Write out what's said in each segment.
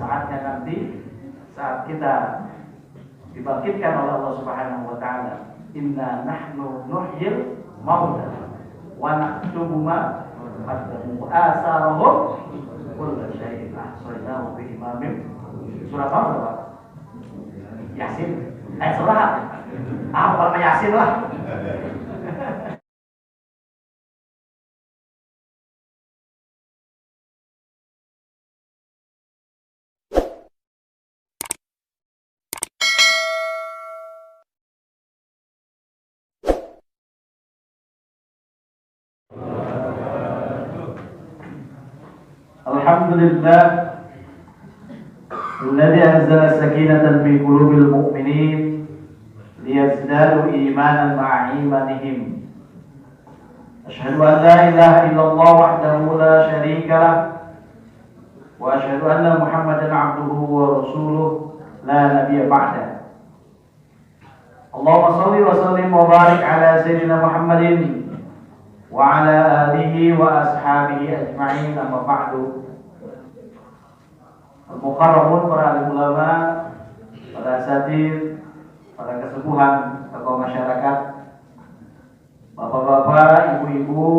saatnya nanti saat kita dibangkitkan oleh Allah Subhanahu wa taala. Inna nahnu nuhyil mauta wa naktubu ma qaddamu wa asarahum kullu syai'in ahsaynahu bi imamin. Surah apa? Yasin. Surah. Kalau Yasin lah. Alhamdulillah alladzi anzala sakinatan fi qulubil mu'minin liyazdadu imanan ma'a imanihim. Asyhadu an la ilaha illallah wahdahu la syarika lah wa asyhadu anna Muhammadan 'abduhu wa rasuluh la nabiyya ba'da. Allahumma shalli wa sallim wa barik ala sayyidina Muhammadin wa ala alihi wa ashabihi ajma'in, amma ba'du. Al-mukarramun, para alim ulama, para asatidz, para kesepuhan tokoh masyarakat, bapak-bapak, ibu-ibu,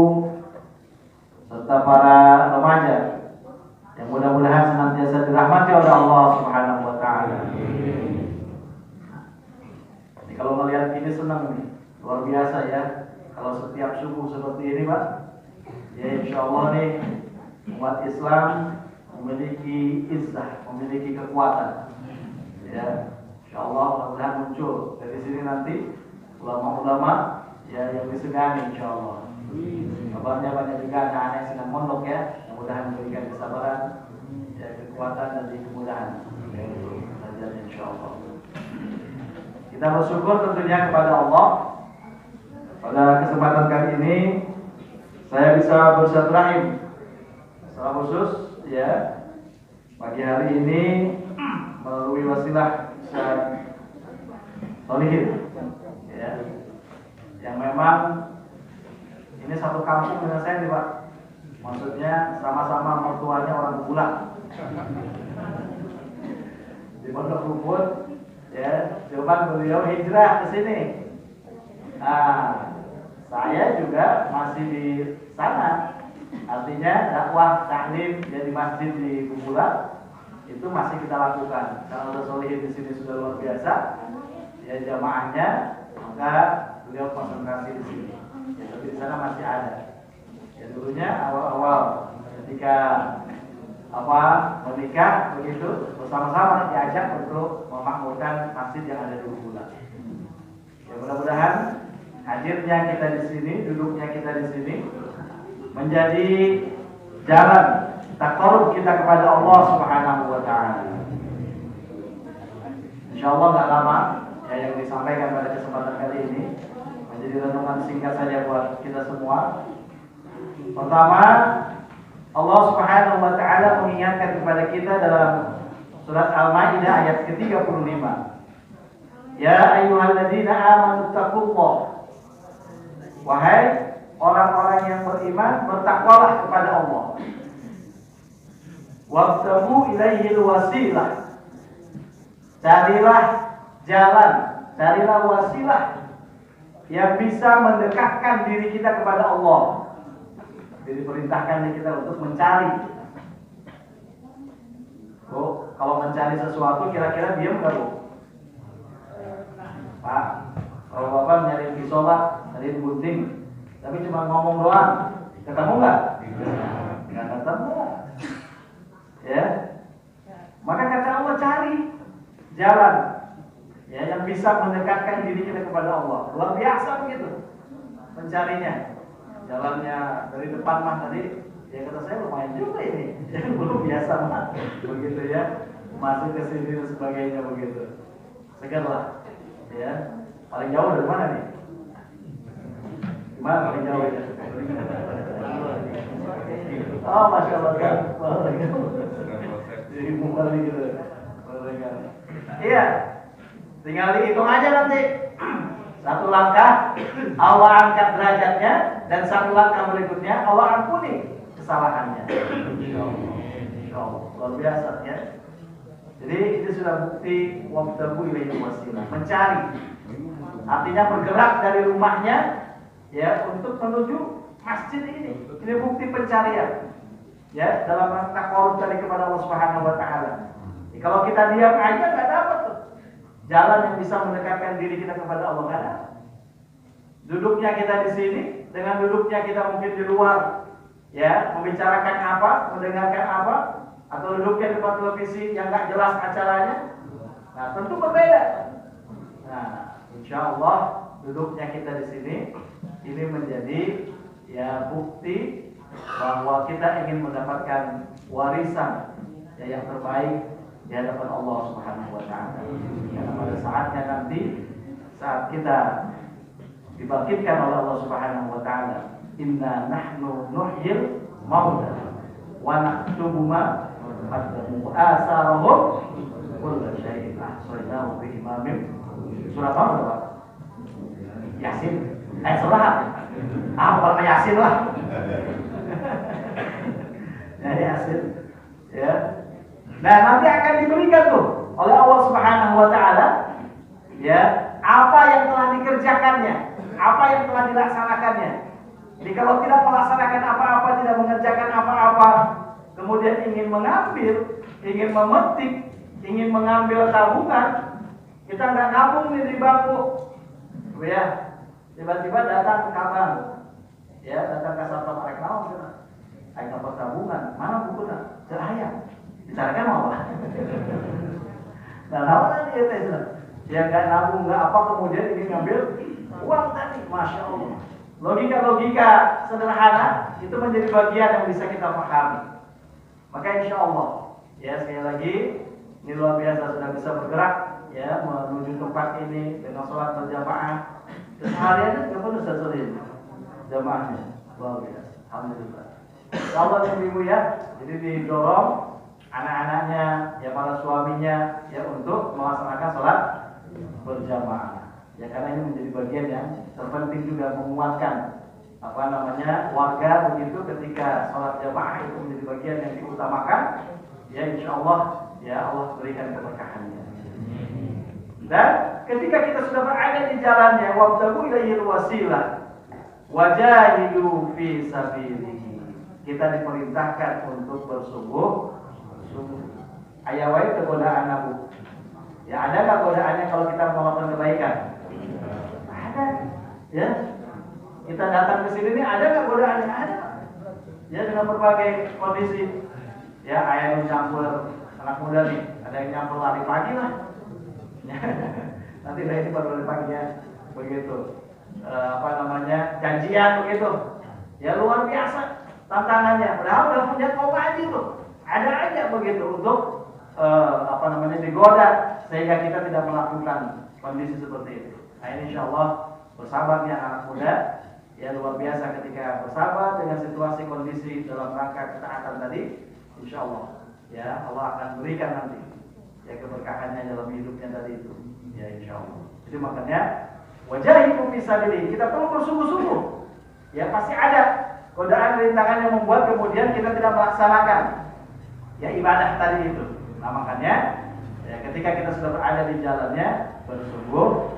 serta para remaja yang mudah-mudahan senantiasa dirahmati oleh Allah Subhanahu wa taala. Kalau melihat ini senang nih, luar biasa ya. Kalau setiap subuh seperti ini, Pak, ya insya Allah nih umat Islam memiliki izzah, memiliki kekuatan. Ya, insya Allah mudah-mudahan muncul dari sini nanti ulama-ulama ya yang disegani insya Allah. Kabarnya banyak juga anak-anak yang sedang mondok ya, mudah-mudahan memberikan kesabaran, ya, kekuatan dan kemudahan untuk belajar insya Allah. Kita bersyukur tentunya kepada Allah. Pada kesempatan kali ini saya bisa bersilaturahim secara khusus ya pagi hari ini melalui wasilah Ustaz Solihin ya, yang memang ini satu kampung dengan saya nih Pak. Maksudnya sama-sama mertuanya orang Bulan di Pondok Rumput ya, cuman beliau hijrah ke sini. Nah, saya juga masih di sana. Artinya dakwah taklim ya di masjid di Bumbulan itu masih kita lakukan. Karena Ustaz Solihin di sini sudah luar biasa, ya jamaahnya, maka beliau konsentrasi di sini. Ya, tapi di sana masih ada. Ya dulunya awal-awal ketika menikah begitu bersama-sama diajak untuk memakmurkan masjid yang ada di Bumbulan. Ya mudah-mudahan hadirnya kita di sini, duduknya kita di sini menjadi jalan taqarrub kita kepada Allah Subhanahu wa taala. Insyaallah enggak lama ya yang disampaikan pada kesempatan kali ini menjadi renungan singkat saja buat kita semua. Pertama, Allah Subhanahu wa taala mengingatkan kepada kita dalam surat Al-Maidah ayat ke-35. Ya ayyuhalladzina amanu taqullaha. Wahai orang-orang yang beriman, bertakwalah kepada Allah. Wabtagu ilaihil wasilah. Carilah jalan, carilah wasilah yang bisa mendekatkan diri kita kepada Allah. Jadi perintahkan kita untuk mencari. Bu, kalau mencari sesuatu kira-kira diam enggak, Bu? Pak, kalau Bapak nyari pisola, nyari gunting, tapi cuma ngomong doang, ketemu nggak? Nggak ketemu. Ya, maka kata Allah cari jalan, ya yang bisa mendekatkan diri kita kepada Allah. Luar biasa begitu mencarinya. Jalannya dari depan mah tadi, ya kata saya lumayan juga ini, ya belum biasa mah, begitu ya, masuk ke sini dan sebagainya begitu. Segarlah, ya. Paling jauh dari mana nih? Gimana paling jauh ya? Oh, Masya Allah kan. Jadi mumpali gitu. Iya. Tinggal dihitung aja nanti. Satu langkah Allah angkat derajatnya, dan satu langkah berikutnya Allah ampuni kesalahannya. Insya Allah. Luar biasa ya. Jadi itu sudah bukti wabtagu ilaihi wasilah, mencari. Artinya bergerak dari rumahnya ya untuk menuju masjid ini. Ini bukti pencarian. Ya, dalam rangka qarub tadi kepada Allah Subhanahu wa taala. Kalau kita diam aja nggak dapat tuh jalan yang bisa mendekatkan diri kita kepada Allah kan? Duduknya kita di sini dengan duduknya kita mungkin di luar, ya membicarakan apa, mendengarkan apa, atau duduknya di depan televisi yang nggak jelas acaranya, nah tentu berbeda. Nah, insya Allah duduknya kita di sini ini menjadi ya bukti bahwa kita ingin mendapatkan warisan ya yang terbaik di hadapan Allah Subhanahu wa taala. Karena pada saatnya nanti saat kita dibangkitkan oleh Allah Subhanahu wa taala, inna nahnu nuhyil mauta wa naktubu ma qaddamu asarahum kullu syai'in ahsaynahu fi imamin. Surah apa, Pak? Yasin. Surah bukan Yasin lah. Ya, Yasin. Ya. Nah, nanti akan diberikan tuh oleh Allah Subhanahu wa taala ya, apa yang telah dikerjakannya, apa yang telah dilaksanakannya. Jadi kalau tidak melaksanakan apa-apa, tidak mengerjakan apa-apa, kemudian ingin mengambil, ingin memetik, ingin mengambil tabungan, kita nggak nabung nih di bangku, ya. Tiba-tiba datang kabar, ya datang ke satpam reklaman, ayo dapat tabungan, mana bukunya? Cahaya. Bicarakan mau apa? Nah, apa tadi itu? Ya nggak nabung, nggak apa, kemudian ingin ngambil uang tadi, masya Allah. Logika-logika sederhana itu menjadi bagian yang bisa kita pahami. Maka insya Allah, ya sekali lagi, ini luar biasa sudah bisa bergerak, ya menuju tempat ini dengan sholat berjamaah. Kesehariannya berapa Ustaz Solim? Jamaahnya, luar biasa. Alhamdulillah. Allah ibu ya, jadi didorong anak-anaknya, ya para suaminya, ya untuk melaksanakan sholat berjamaah. Ya karena ini menjadi bagian yang terpenting juga menguatkan warga begitu ketika sholat jamaah itu menjadi bagian yang diutamakan. Ya insya Allah, ya Allah berikan keberkahannya. Dan ketika kita sudah berada di jalannya, wabtagu ilaihi wasilah, wajahidu fi sabilihi. Kita diperintahkan untuk bersungguh. Ayawai kegodaan Abu. Ya ada nggak godaannya kalau kita melakukan kebaikan? Ada. Ya. Kita datang ke sini nih ada nggak godaannya? Ada. Ya dengan berbagai kondisi. Ya ayah yang campur anak muda nih, ada yang campur lari pagi lah. Nanti dari ini baru lari pagi ya. Begitu. Janjian begitu. Ya luar biasa tantangannya. Padahal udah punya kaum aja tuh. Ada aja begitu untuk digoda sehingga kita tidak melakukan kondisi seperti itu. Nah ini insya Allah bersabarnya anak muda ya luar biasa ketika bersabar dengan situasi kondisi dalam rangka ketaatan tadi, insya Allah ya Allah akan berikan nanti ya keberkahannya dalam hidupnya tadi itu ya insya Allah. Jadi makanya wajahidu fi sabilillah, kita perlu bersungguh-sungguh ya, pasti ada godaan rintangan yang membuat kemudian kita tidak melaksanakan ya ibadah tadi itu. Nah makanya ya, ketika kita sudah berada di jalannya bersungguh.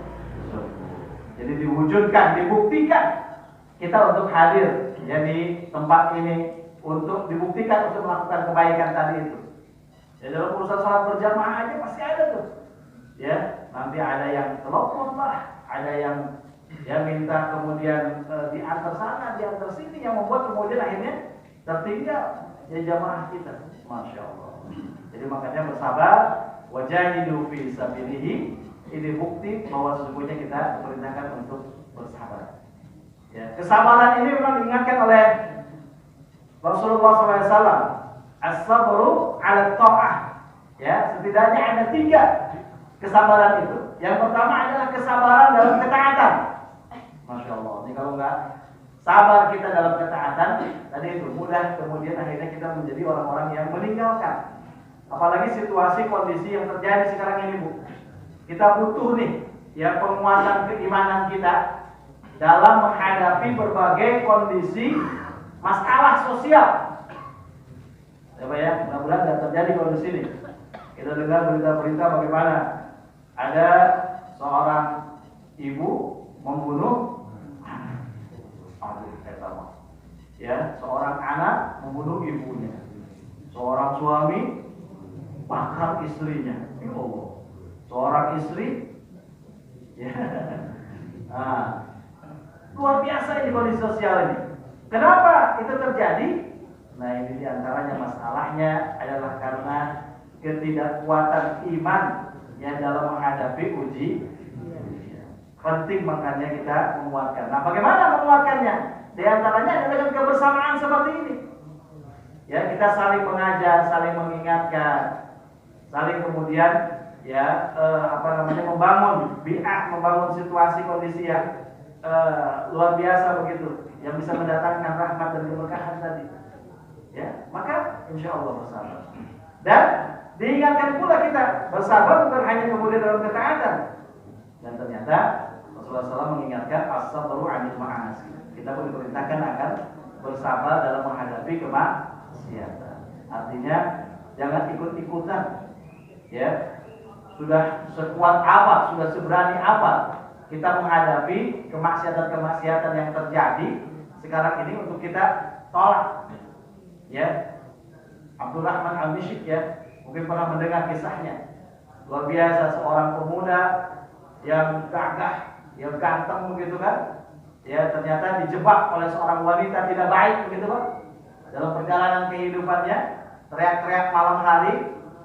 Jadi diwujudkan, dibuktikan kita untuk hadir ya di tempat ini untuk dibuktikan untuk melakukan kebaikan tadi itu. Ya dalam urusan sholat berjamaah aja pasti ada tuh. Ya nanti ada yang telepon lah, ada yang ya minta kemudian diantar sana, diantar sini yang membuat kemudian akhirnya tertinggal ya jamaah kita. Masya Allah. Jadi makanya bersabar, wajahidu fi sabilihi, ini bukti bahwa sesungguhnya kita diperintahkan untuk bersabar. Ya, kesabaran ini memang diingatkan oleh Rasulullah SAW. As-sabru 'ala ta'ah. Ya, setidaknya ada 3 kesabaran itu. Yang pertama adalah kesabaran dalam ketaatan. Masya Allah. Ini kalau nggak sabar kita dalam ketaatan, tadi itu mudah kemudian akhirnya kita menjadi orang-orang yang meninggalkan. Apalagi situasi kondisi yang terjadi sekarang ini, Bu. Kita butuh nih ya penguatan keimanan kita dalam menghadapi berbagai kondisi masalah sosial. Ya Pak ya, mudah-mudahan tidak terjadi kondisi ini. Kita dengar berita-berita bagaimana ada seorang ibu membunuh ya, seorang anak membunuh ibunya, seorang suami bakar istrinya, ya Allah, seorang istri ya. Nah, luar biasa ini kondisi sosial ini. Kenapa itu terjadi? Nah, ini diantaranya masalahnya adalah karena ketidakkuatan iman yang dalam menghadapi uji. Penting makanya kita menguatkan. Nah, bagaimana menguatkannya? Di antaranya dengan kebersamaan seperti ini. Ya, kita saling mengajar, saling mengingatkan, saling kemudian ya membangun bi'ah, membangun situasi kondisi yang luar biasa begitu, yang bisa mendatangkan rahmat dan keberkahan tadi. Ya, maka insya Allah bersabar. Dan diingatkan pula kita bersabar bukan hanya kemudian dalam ketaatan. Dan ternyata Rasulullah SAW mengingatkan as-sabru 'anil ma'asi. Kita pun diperintahkan agar bersabar dalam menghadapi kemaksiatan. Artinya jangan ikut-ikutan. Ya, sudah sekuat apa, sudah seberani apa kita menghadapi kemaksiatan-kemaksiatan yang terjadi sekarang ini untuk kita tolak. Ya, Abdurrahman Al-Mishik ya, mungkin pernah mendengar kisahnya. Luar biasa, seorang pemuda yang gagah, yang ganteng begitu kan. Ya, ternyata dijebak oleh seorang wanita tidak baik begitu Pak. Dalam perjalanan kehidupannya, teriak-teriak malam hari,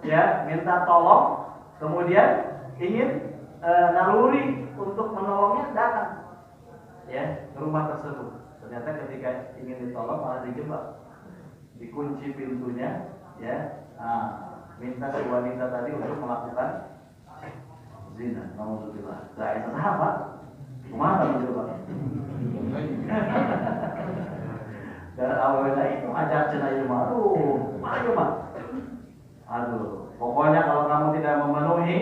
ya, minta tolong, kemudian ingin naluri untuk menolongnya datang ya ke rumah tersebut. Ternyata ketika ingin ditolong malah dijebak, dikunci pintunya, ya. Minta si wanita tadi untuk melakukan zina. Alhamdulillah. Saya sahabat, kemana menjebak? Dan awalnya itu ajar cenayul ma'ruf, aduh, pokoknya kalau kamu tidak memenuhi,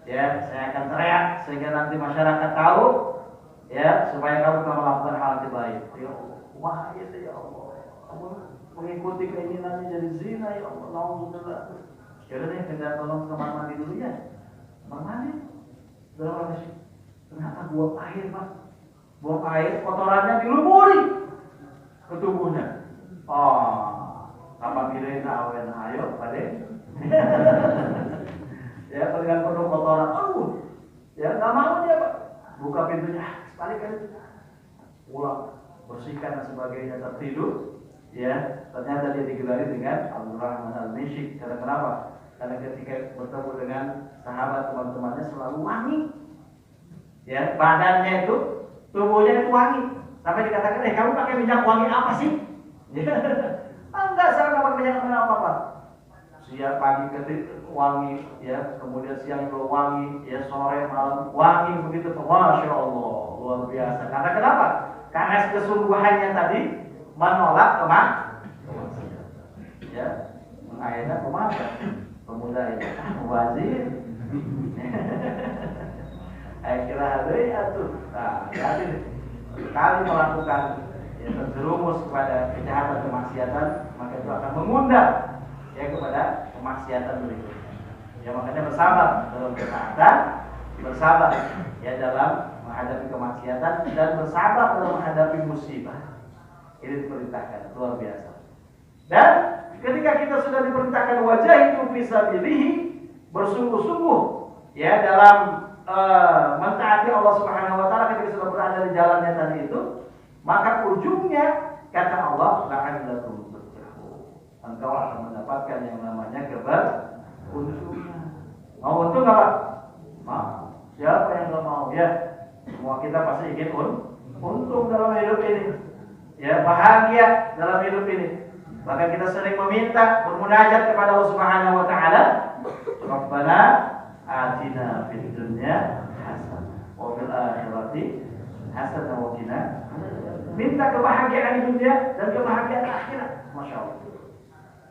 ya, saya akan teriak sehingga nanti masyarakat tahu, ya, supaya kamu telah melakukan hal yang baik. Ya Allah, wah itu ya Allah, kamu mengikuti keinginannya jadi zina ya Allah, alhamdulillah. Yaudah deh, kita tolong ke kamar mandi dulu ya. Kamar mandi, berapa sih? Ternyata buang air Pak, buang air, kotorannya dilumuri ke tubuhnya. Apa kirain awen ayo pada ya dengan penuh kotoran, ya nggak mau dia Pak, buka pintunya, balik kan, pulang, bersihkan dan sebagainya, tertidur, ya ternyata dia digelari dengan Abdurrahman Al-Mishik. Karena kenapa? Karena ketika bertemu dengan sahabat teman-temannya selalu wangi, ya badannya itu, tubuhnya itu wangi, sampai dikatakan, kamu pakai minyak wangi apa sih? Enggak, saya nggak pakai minyak apa-apa. Siang pagi ketik wangi, ya, kemudian siang juga wangi, ya, sore malam wangi begitu. Masya Allah, luar biasa. Karena kenapa? Karena kesungguhannya tadi menolak kemaksiatan. Ya, mengakhirnya kemana? Pemuda ini wazir. Kira ada ya tuh. Nah, jadi kali melakukan ya, terjerumus kepada kejahatan kemaksiatan, maka itu akan mengundang ya kepada kemaksiatan berikutnya. Ya, makanya bersabar dalam ketaatan, bersabar ya dalam menghadapi kemaksiatan, dan bersabar dalam menghadapi musibah. Ini diperintahkan, luar biasa. Dan ketika kita sudah diperintahkan wajah itu fisabilihi, bersungguh-sungguh ya dalam mentaati Allah Subhanahu wa taala, ketika sudah berada di jalannya tadi itu, maka ujungnya kata Allah, la'allakum tuflihun, engkau akan mendapatkan yang namanya keberuntungan. Mau untung enggak Pak? Mau. Siapa yang enggak mau? Ya, semua kita pasti ingin untung dalam hidup ini. Ya, bahagia dalam hidup ini. Maka kita sering meminta, bermunajat kepada Allah Subhanahu wa taala, Rabbana atina fid dunya hasanah wa fil akhirati hasanah wa qina. Minta kebahagiaan di dunia dan kebahagiaan akhirat. Masya Allah.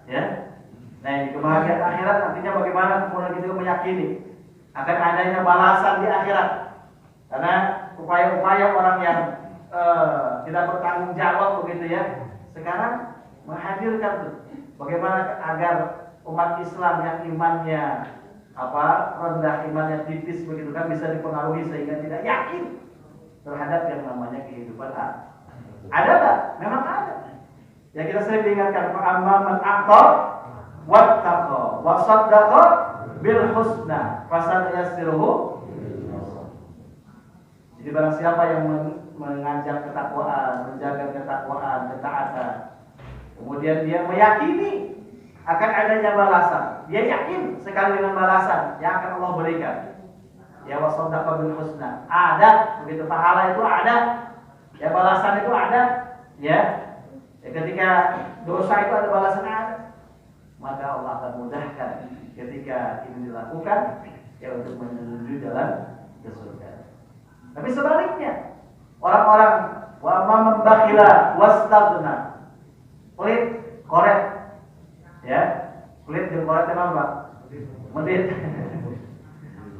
Ya. Nah, ini kebahagiaan akhirat artinya bagaimana kemudian kita meyakini akan adanya balasan di akhirat. Karena upaya-upaya orang yang tidak bertanggung jawab begitu ya, sekarang menghadirkan tuh bagaimana agar umat Islam yang imannya rendah, imannya tipis begitu kan, bisa dipengaruhi sehingga tidak yakin terhadap yang namanya kehidupan ada tak? Memang ada. Ya kita sering diingatkan, fa'amma man a'ta wattaqa wa saddaqa bil husna fasanyassiruhu. Jadi barang siapa yang mengajak ketakwaan, menjaga ketakwaan, ketaatan, kemudian dia meyakini akan adanya balasan, dia yakin sekali dengan balasan yang akan Allah berikan. Ya wa saddaqa bil husna, ada begitu, pahala itu ada, ya balasan itu ada, ya. Ketika dosa itu ada balasan ada, maka Allah akan mudahkan ketika ini dilakukan, ya, untuk menuju jalan ke surga. Tapi sebaliknya, orang-orang wa man bakhila wastaghna, pelit, koret, ya, pelit dan koret memang Pak, medit,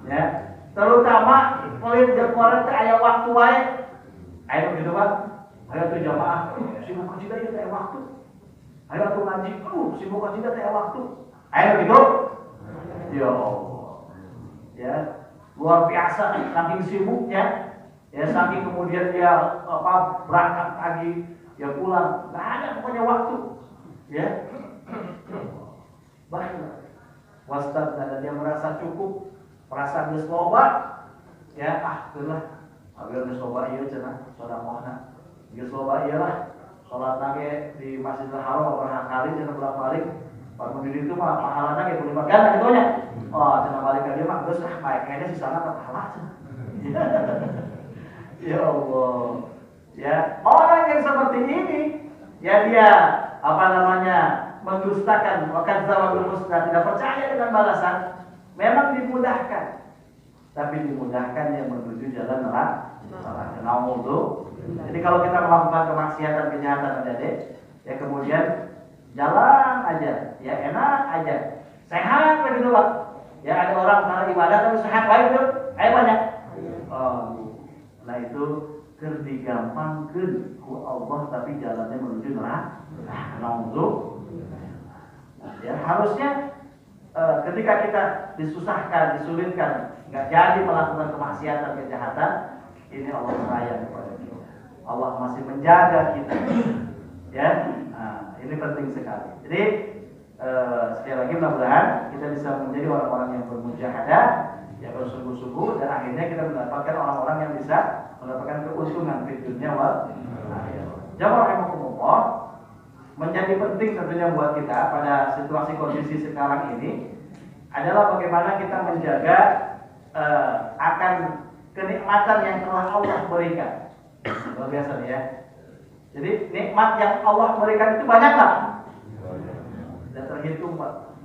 ya, terutama pelit dan koret aya waktu wae, ayo gitu Pak, ayo tuh jamaah, sibuk kerja ya teh waktu, ayo tuh ngaji, sibuk kerja teh waktu, ayo gitu, ya Allah, ya. Luar biasa, saking sibuknya, ya, saking kemudian dia berangkat pagi, ya pulang, nggak ada pokoknya waktu, ya. Bahkan wastad, dan dia merasa cukup, merasa geus loba, ya, itulah, agar geus loba ieu cenah, sodakohna, geus loba ieu lah, salat nage di Masjidil Haram berapa kali, cenah berapa kali. Pak Mundiri itu mah pahalanya kayak berlipat ganda gitu nya. Oh, cenah balik ke dia mah geus kayaknya sih sana pahala. Ya Allah. Ya, orang yang seperti ini, ya dia mendustakan wakadzdzabul husna, tidak percaya dengan balasan, memang dimudahkan. Tapi dimudahkan yang menuju jalan neraka. Jadi kalau kita melakukan kemaksiatan, kejahatan adik, ya kemudian jalan aja, ya enak aja, sehat begitu Pak. Ya ada orang karena ibadah tapi sehat baik itu, ayo banyak. Nah itu digampangkeun ku Allah tapi jalannya menuju neraka. Ya harusnya ketika kita disusahkan, disulitkan, nggak jadi melakukan kemaksiatan, kejahatan, ini Allah sayang kepada kita. Allah masih menjaga kita. Ya. Ini penting sekali. Jadi sekali lagi mudah-mudahan kita bisa menjadi orang-orang yang bermujahadah, yang bersungguh-sungguh, dan akhirnya kita mendapatkan orang-orang yang bisa mendapatkan keuntungan di dunia wal akhirat. Jamaah rahimakumullah, menjadi penting tentunya buat kita pada situasi kondisi sekarang ini adalah bagaimana kita menjaga akan kenikmatan yang telah Allah berikan. Luar biasa nih ya. Jadi nikmat yang Allah berikan itu banyak tak? Tidak terhitung Pak.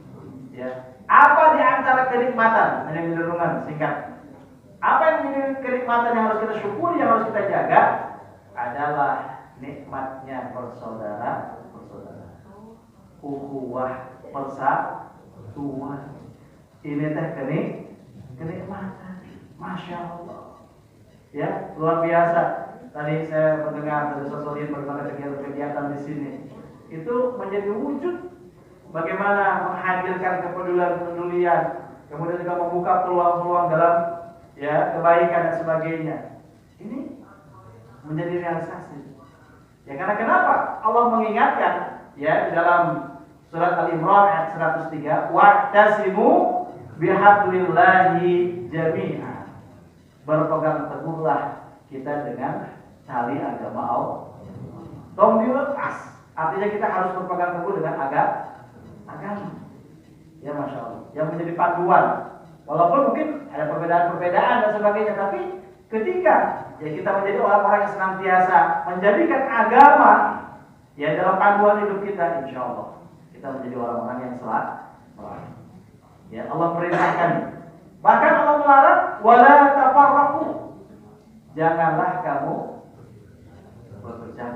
Ya. Apa di antara kenikmatan? Hanya menurunkan singkat. Apa yang menjadi kenikmatan yang harus kita syukuri, yang harus kita jaga adalah nikmatnya bersaudara. Ukhuwah, persatuan. Ini teh kenikmatan. Masya Allah. Ya, luar biasa. Tadi saya mendengar dari sosial bagaimana kegiatan di sini itu menjadi wujud bagaimana menghadirkan kepedulian, kemudian juga membuka peluang-peluang dalam kebaikan dan sebagainya. Ini menjadi realisasi. Ya karena kenapa? Allah mengingatkan di dalam surat Al-Imran ayat 103, wa'tasimu bihablillahi jami'an. Berpegang teguhlah kita dengan tali agama Allah. Tong dilepas. Artinya kita harus berpegang teguh dengan agama. Ya Masya Allah. Yang menjadi panduan. Walaupun mungkin ada perbedaan-perbedaan dan sebagainya, tapi ketika kita menjadi orang-orang yang senantiasa menjadikan agama dalam panduan hidup kita, insya Allah kita menjadi orang-orang yang selamat. Ya Allah perintahkan. Bahkan Allah melarang wala tafarraqu. Janganlah kamu berpecah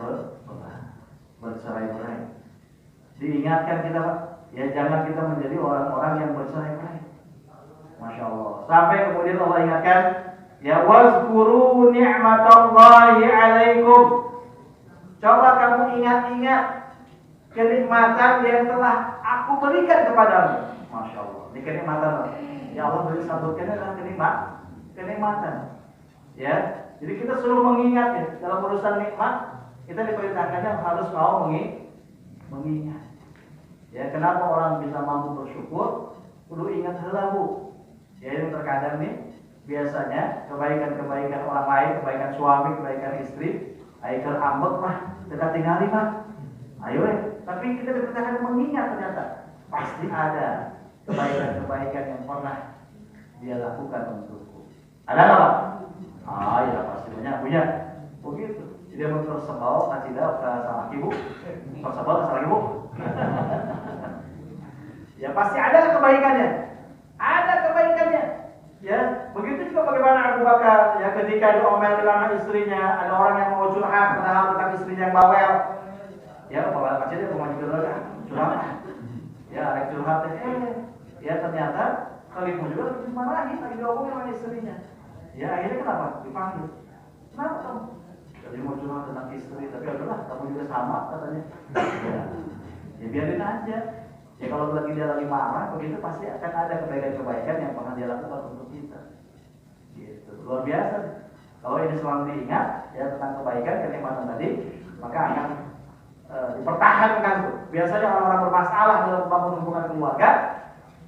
bercerai-berai. Diingatkan kita Pak, jangan kita menjadi orang-orang yang bercerai-berai. Masya Allah. Sampai kemudian Allah ingatkan, wazkuru ni'matallahi alaikum. Coba kamu ingat-ingat kenikmatan yang telah aku berikan kepadamu. Masya Allah, ini kenikmatan. Ya Allah beri sabutkan adalah kenikmatan. Ya, jadi kita selalu mengingat ya, dalam urusan nikmat kita diperintahkannya harus mau mengingat. Ya, kenapa orang bisa mampu bersyukur? Kudu ingat heula Bu. Ya, ini terkadang nih biasanya kebaikan-kebaikan orang lain, kebaikan suami, kebaikan istri, ayo ambek mah, dekat tinggali mah. Ayo tapi kita diperintahkan mengingat ternyata pasti ada kebaikan-kebaikan yang pernah dia lakukan untukku. Ada nggak Pak? Ya pasti punya. Begitu. Jadi mau tersebal kasih dah ke salah ibu, tersebal ke salah ibu. Ya pasti ada kebaikannya. Ada kebaikannya. Ya, begitu juga bagaimana Abu Bakar ya ketika diomel sama istrinya, ada orang yang mau curhat padahal tentang istrinya yang bawel. Ya, bawel kecil dia mau curhat. Ya, ada curhat ya ternyata kalimu juga dimarahi lagi diomongin sama istrinya. Ya, akhirnya kenapa? Dipanggil. Kenapa kamu? Jadi mau curhat tentang istri, tapi adalah kamu juga sama katanya. Ya biarin aja. Ya kalau lagi dia lagi marah, begitu pasti akan ada kebaikan-kebaikan yang pernah dia lakukan untuk kita. Gitu. Luar biasa. Kalau ini selalu diingat ya tentang kebaikan, kenikmatan tadi, maka akan dipertahankan tuh. Biasanya orang-orang bermasalah dalam membangun hubungan keluarga,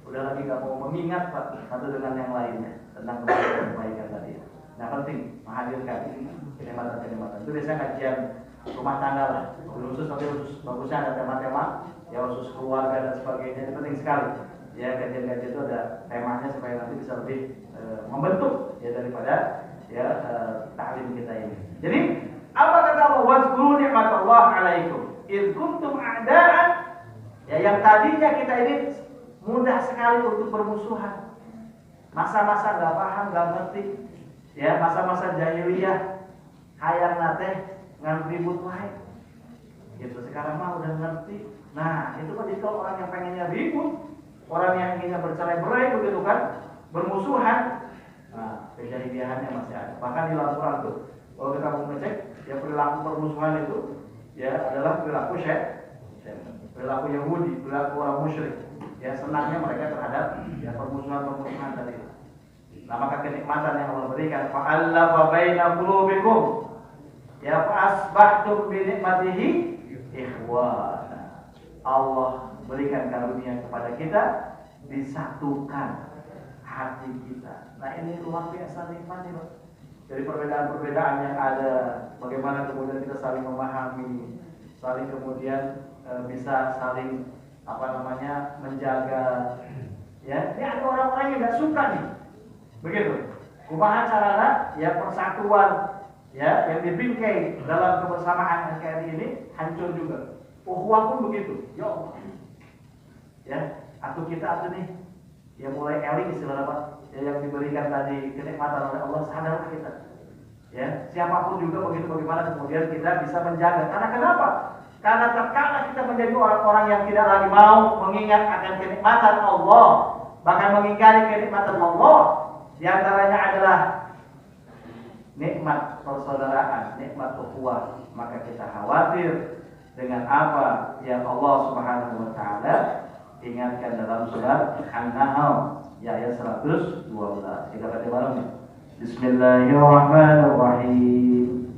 udah lagi nggak mau mengingat Pak satu dengan yang lainnya tentang kebaikan tadi. Nah penting menghadirkan kenikmatan-kenikmatan. Itu biasanya kajian rumah tangga lah. Khusus bagusnya ada tema-tema ya khusus keluarga dan sebagainya, itu penting sekali. Ya kajian-kajian itu ada temanya supaya nanti bisa lebih membentuk ya daripada ya ta'lim kita ini. Jadi apa kata Allah? Wazkuru ni'matallah 'alaikum id kuntum a'da'an. Ya yang tadinya kita ini mudah sekali untuk bermusuhan. Masa-masa enggak paham, enggak ngerti. Ya masa-masa jahiliyah hayang nate ngan ribut wae. Gitu sekarang mah udah ngerti. Nah, itu kan kalau orang yang pengennya ribut, orang yang inginnya bercerai-berai begitu kan, bermusuhan. Nah, kejahiliahannya masih ada. Bahkan di Al-Qur'an tuh, kalau kita mau ngecek, ya perilaku permusuhan itu ya adalah perilaku perilaku Yahudi, perilaku orang musyrik. Ya senangnya mereka terhadap ya permusuhan tadi. Nah, maka kenikmatan yang Allah berikan, fa'allafa baina qulubikum. Ya fa'asbahtum bi ni'matihi ikhwana. Allah berikan karunia kepada kita, disatukan hati kita. Nah ini luar biasa nikmatnya Pak. Dari perbedaan-perbedaan yang ada, bagaimana kemudian kita saling memahami, saling kemudian bisa saling menjaga. Ya, ini ada orang-orang yang nggak suka nih, begitu. Kumaha carana ya persatuan ya yang dibingkai dalam kebersamaan NKRI ini hancur juga. Ukhuwah pun begitu. Ya Allah. Ya, kita nih ya mulai eling istilah apa? Ya, yang diberikan tadi kenikmatan oleh Allah, sadar kita. Ya, siapapun juga begitu bagaimana kemudian kita bisa menjaga. Karena kenapa? Karena terkadang kita menjadi orang-orang yang tidak lagi mau mengingat akan kenikmatan Allah, bahkan mengingkari kenikmatan Allah. Di antaranya adalah nikmat persaudaraan, nikmat ukhuwah. Maka kita khawatir dengan apa yang Allah Subhanahu wa taala ingatkan dalam surat An-Nahl ayat 112. Kita baca bareng. Bismillahirrahmanirrahim.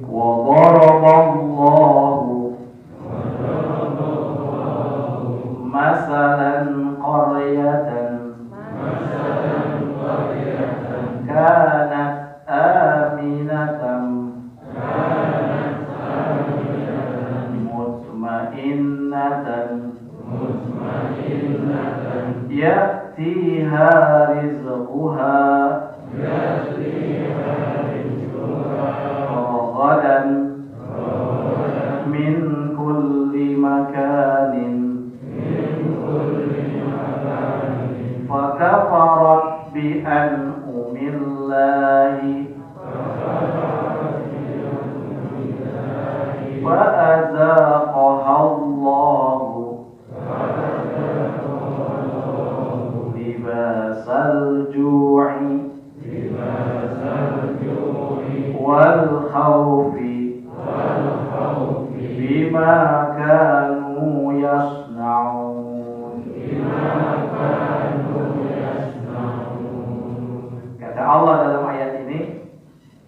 Wa daraballahu masalan qaryatan kanat aminatan mutmainnatan ya'tiha rizquha ragadan min kulli makanin fakafarat bi an'umillahi فأذاقها الله لباس الجوع والخوف bima kanu yasnaun. Kata Allah dalam ayat ini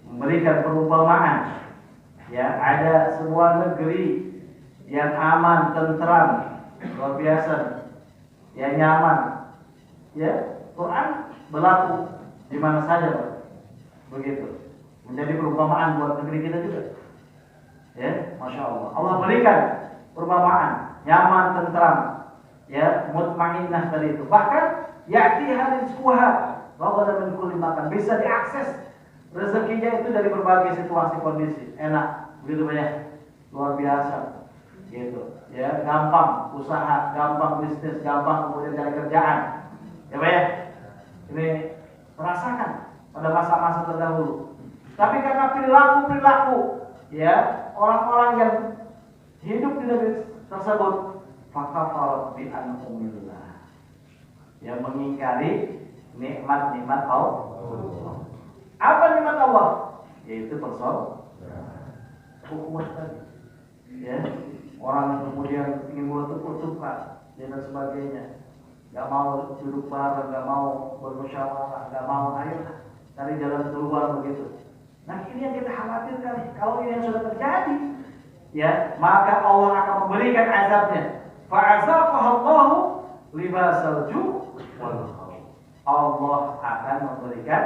memberikan perumpamaan. Ya, ada sebuah negeri yang aman, tentram, luar biasa, yang nyaman. Ya, Quran berlaku di mana saja, Pak. Begitu. Menjadi perumpamaan buat negeri kita juga. Ya, Masya Allah. Allah berikan perumpamaan, nyaman, tentram, ya, mutmainnah tadi itu. Bahkan ya'ti rizquha ragadan min kulli makan, bisa diakses rezekinya itu dari berbagai situasi kondisi. Enak, begitu banyak. Luar biasa. Gitu. Ya, gampang usaha, gampang bisnis, gampang kemudian cari kerjaan. Ya, Pak ya. Ini merasakan pada masa-masa terdahulu. Tapi karena perilaku, ya, orang-orang yang hidup di negeri tersebut, fakafar bi an'umillah, yang mengingkari nikmat-nikmat Allah. Apa nikmat Allah? Yaitu hukum tadi. Ya, orang yang kemudian ingin meletup-letupkan dan sebagainya, nggak mau duduk bareng, nggak mau bermusyawarah, nggak mau ayo cari jalan keluar begitu. Nah, ini yang kita khawatirkan. Kalau ini yang sudah terjadi, ya, maka Allah akan memberikan azabnya. Fa'azaqahallahu libasal ju' wal khawf. Allah akan memberikan,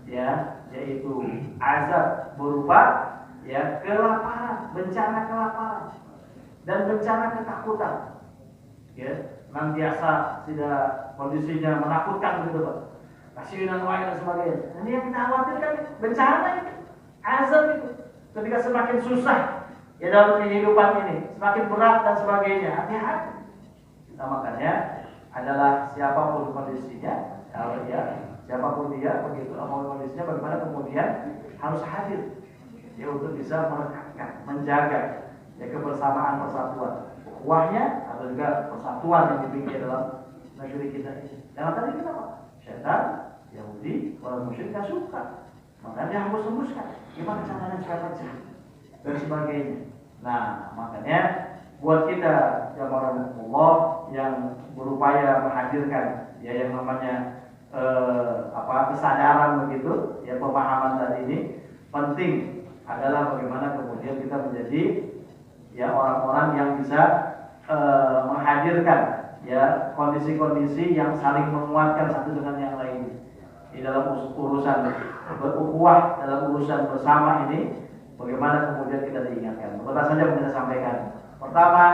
ya, yaitu azab berupa, ya, kelaparan, bencana kelaparan dan bencana ketakutan. Ya, nantiasa tidak kondisinya menakutkan begitu, Pak. Kasihan dan sebagainya. Ini yang kita khawatirkan, bencana itu, azab itu. Ketika semakin susah ya dalam kehidupan ini, semakin berat dan sebagainya, hati-hati. Nah, makanya adalah siapapun kondisinya, kalau dia, siapapun dia begitu, apapun kondisinya, bagaimana kemudian harus hadir, ya, untuk bisa merekatkan, menjaga, ya, kebersamaan, persatuan, ukhuwahnya atau juga persatuan yang dibikin dalam negeri kita ini. Jangan tadi kita, Pak, syaitan, Yahudi, orang musyrik gak suka, makanya dia harus hembuskan. Gimana caranya supaya pecah dan sebagainya. Nah, makanya buat kita jamaah Allah yang berupaya menghadirkan, ya, yang namanya kesadaran begitu, ya, pemahaman tadi ini penting adalah bagaimana kemudian kita menjadi, ya, orang-orang yang bisa menghadirkan, ya, kondisi-kondisi yang saling menguatkan satu dengan yang lain di dalam urusan berukhuwah, dalam urusan bersama ini. Bagaimana kemudian kita diingatkan? Beberapa saja yang kita sampaikan. Pertama,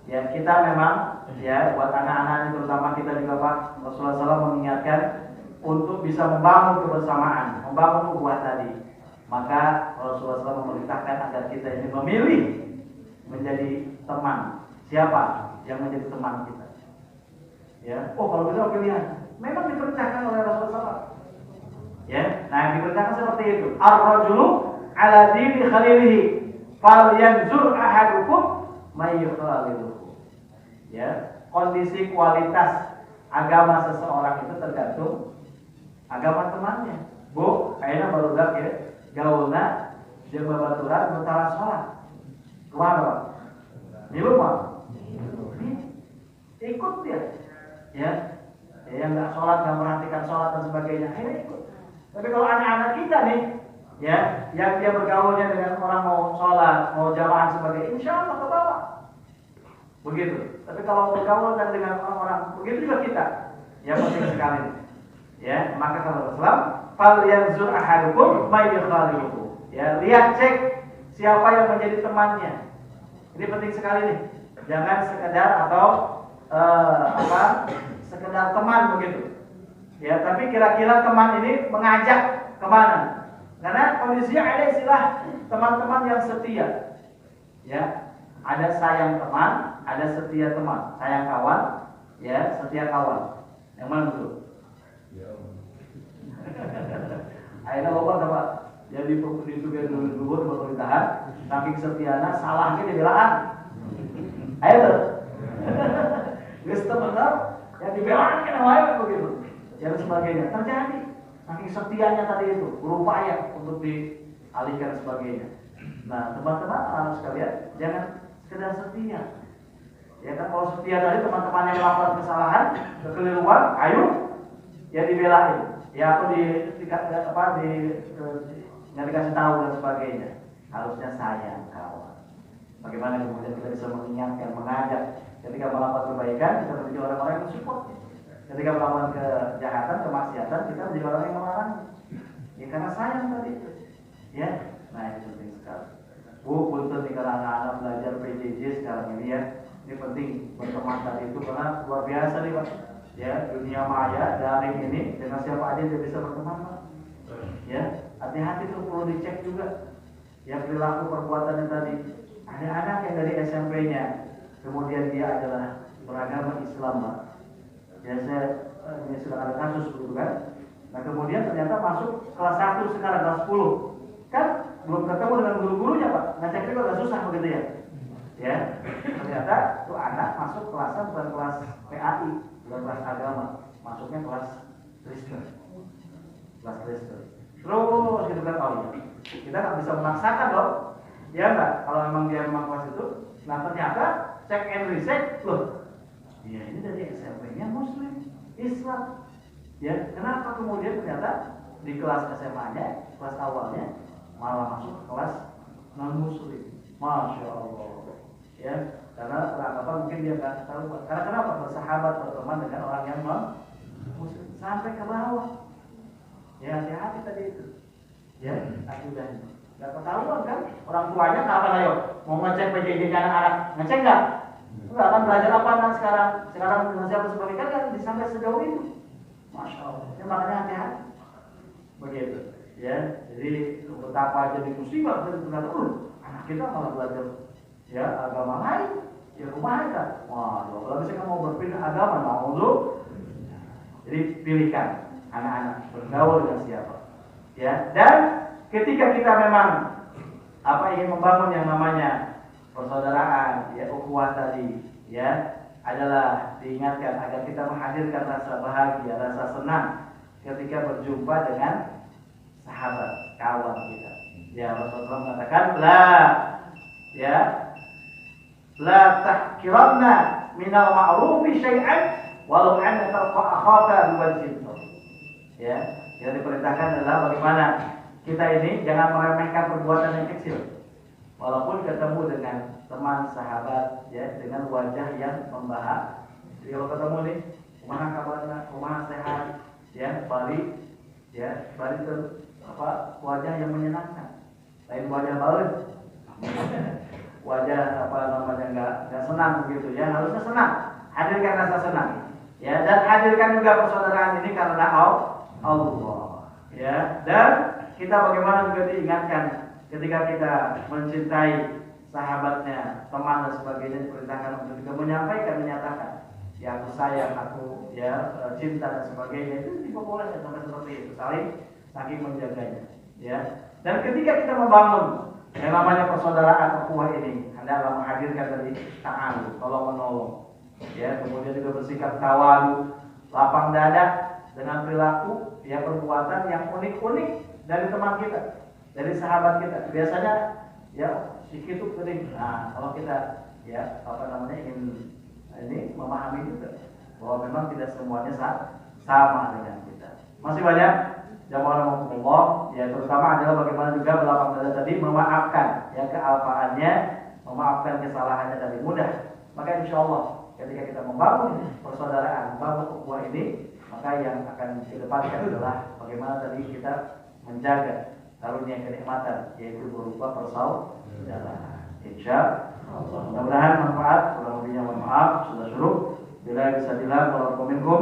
ya, kita memang, ya, buat anak-anak ini terutama kita juga, Pak, Rasulullah SAW mengingatkan untuk bisa membangun kebersamaan, membangun ukhuwah tadi. Maka Rasulullah SAW memerintahkan agar kita ini memilih menjadi teman. Siapa yang menjadi teman kita? Ya, kalau kita pilihan, memang diperintahkan oleh Rasulullah SAW. Ya, nah, yang diperintahkan seperti itu. Ar-rajulu ala dini khalilihi falyanzur ahadukum may yukhaliluhu. Ya, kondisi kualitas agama seseorang itu tergantung agama temannya. Bu, kayaknya baru dak, ya, gaulna jeung babaturan utara sholat. Kemana, Pak? Di rumah. Ikut dia. Ya, yang nggak sholat, nggak merhatikan sholat dan sebagainya, akhirnya ikut. Tapi kalau anak-anak kita nih, ya, yang dia bergaulnya dengan orang mau sholat, mau jamaah sebagainya, insya Allah ke bawah. Begitu. Tapi kalau bergaul dan dengan orang-orang, begitu juga kita. Ya, penting sekali. Ya, maka kalau Islam, fal yanzur ahadukum may yukhaliluhu. Ya, lihat, cek siapa yang menjadi temannya. Ini penting sekali nih. Jangan sekedar atau sekedar teman begitu. Ya, tapi kira-kira teman ini mengajak kemana? Karena kondisinya ada istilah teman-teman yang setia. Ya, ada sayang teman, ada setia teman, sayang kawan, ya, setia kawan. Yang mana dulu? Akhirnya loba sama jadi ditugas dulu pemerintahan, saking setiana salahnya dibelaan. Ayo, geus benar yang dibelaan kan lain begitu. Dan sebagainya terjadi. Saking setianya tadi itu berupaya untuk dialihkan sebagainya. Nah, teman-teman sekalian, jangan sekedar setia. Ya kan, kalau setia tadi teman-teman yang melakukan kesalahan, kekeliruan, ayo ya dibelain, ya atau dikasih tahu dan sebagainya. Harusnya sayang kawan. Bagaimana kemudian kita bisa mengingatkan, mengajak. Ketika melakukan kebaikan, kita menjadi orang-orang yang mensupport. Ketika melakukan kejahatan, kemaksiatan, kita menjadi orang yang melarang. Ya karena sayang tadi itu. Ya, nah itu penting sekali. Bu, punten nih kalau anak-anak belajar PJJ sekarang ini ya. Ini penting berteman tadi itu karena luar biasa nih Pak. Ya, dunia maya daring ini dengan siapa aja dia bisa berteman Pak. Ya, hati-hati tuh perlu dicek juga. Ya perilaku perbuatannya tadi. Ada anak yang dari SMP-nya, kemudian dia adalah beragama Islam Pak. Ya ini sudah ada kasus begitu kan. Nah kemudian ternyata masuk kelas 1 sekarang kelas 10. Kan belum ketemu dengan guru-gurunya Pak. Ngecek juga agak susah begitu ya. Ya, ternyata tuh anak masuk kelasnya bukan kelas PAI, bukan kelas agama, masuknya kelas Kristen. Kelas Kristen. Terus gitu kan, oh iya, kita nggak bisa memaksakan loh. Ya enggak, kalau memang dia memang kelas itu. Nah ternyata cek and recheck loh. Ya ini dari SMP-nya Muslim, Islam. Ya, kenapa kemudian ternyata di kelas SMA-nya, kelas awalnya malah masuk ke kelas non-Muslim? Masya Allah. Ya, karena beranggapan mungkin dia nggak tahu. Karena kenapa bersahabat berteman dengan orang yang non-Muslim sampai ke bawah. Ya hati-hati tadi itu. Ya, akidahnya. Nggak ketahuan kan? Orang tuanya kapan ayo mau ngecek PJJ-nya anak-anak? Ngecek nggak? Enggak akan belajar apa kan sekarang? Sekarang dengan siapa sebagai kan sampai sejauh itu. Masya Allah. Ya makanya hati-hati. Begitu. Ya, jadi betapa jadi musibah dari ternyata anak kita malah belajar ya agama lain. Ya kumaha kan? Wah, kalau misalnya mau berpindah agama, mau dulu. Jadi pilihkan anak-anak bergaul dengan siapa. Ya, dan ketika kita memang ingin membangun yang namanya persaudaraan, ya ukhuwah tadi, ya adalah diingatkan agar kita menghadirkan rasa bahagia, rasa senang ketika berjumpa dengan sahabat, kawan kita. Ya Rasulullah mengatakan la tahkiranna minal ma'rufi syai'an walau an talqa akhaka biwajhin. Ya, yang diperintahkan adalah bagaimana kita ini jangan meremehkan perbuatan yang kecil. Walaupun ketemu dengan teman, sahabat, ya, dengan wajah yang membahas. Jadi kalau ketemu nih, kumaha kabarna, kumaha sehat, ya, balik wajah yang menyenangkan. Lain wajah balik, wajah nggak senang begitu, ya, harusnya senang. Hadirkan rasa senang, ya, dan hadirkan juga persaudaraan ini karena Allah, ya, dan kita bagaimana juga diingatkan ketika kita mencintai sahabatnya, teman dan sebagainya, diperintahkan untuk juga menyatakan, ya aku sayang, aku ya cinta dan sebagainya, itu diperbolehkan sampai seperti itu, saling menjaganya, ya. Dan ketika kita membangun yang namanya persaudaraan ukhuwah ini, hendaklah menghadirkan dari ta'aluf, tolong menolong, ya, kemudian juga bersikap tawalu, lapang dada dengan perilaku, ya, perbuatan yang unik-unik dari teman kita, dari sahabat kita. Biasanya ya sedikit itu kering. Nah, kalau kita ya ingin ini memahami juga bahwa memang tidak semuanya sama dengan kita. Masih banyak jamaah rahmatullah, ya terutama adalah bagaimana juga berlapang dada tadi, memaafkan ya kealpaannya, memaafkan kesalahannya tadi mudah. Maka insya Allah ketika kita membangun persaudaraan, membangun ukhuwah ini, maka yang akan dikedepankan adalah bagaimana tadi kita menjaga karunia kenikmatan, yaitu berupa persaudaraan. Insya Allah. Mudah-mudahan manfaat. Kurang lebihnya mohon maaf. Sudah suruh. Bila bisa dilakukan, kalau kominkum.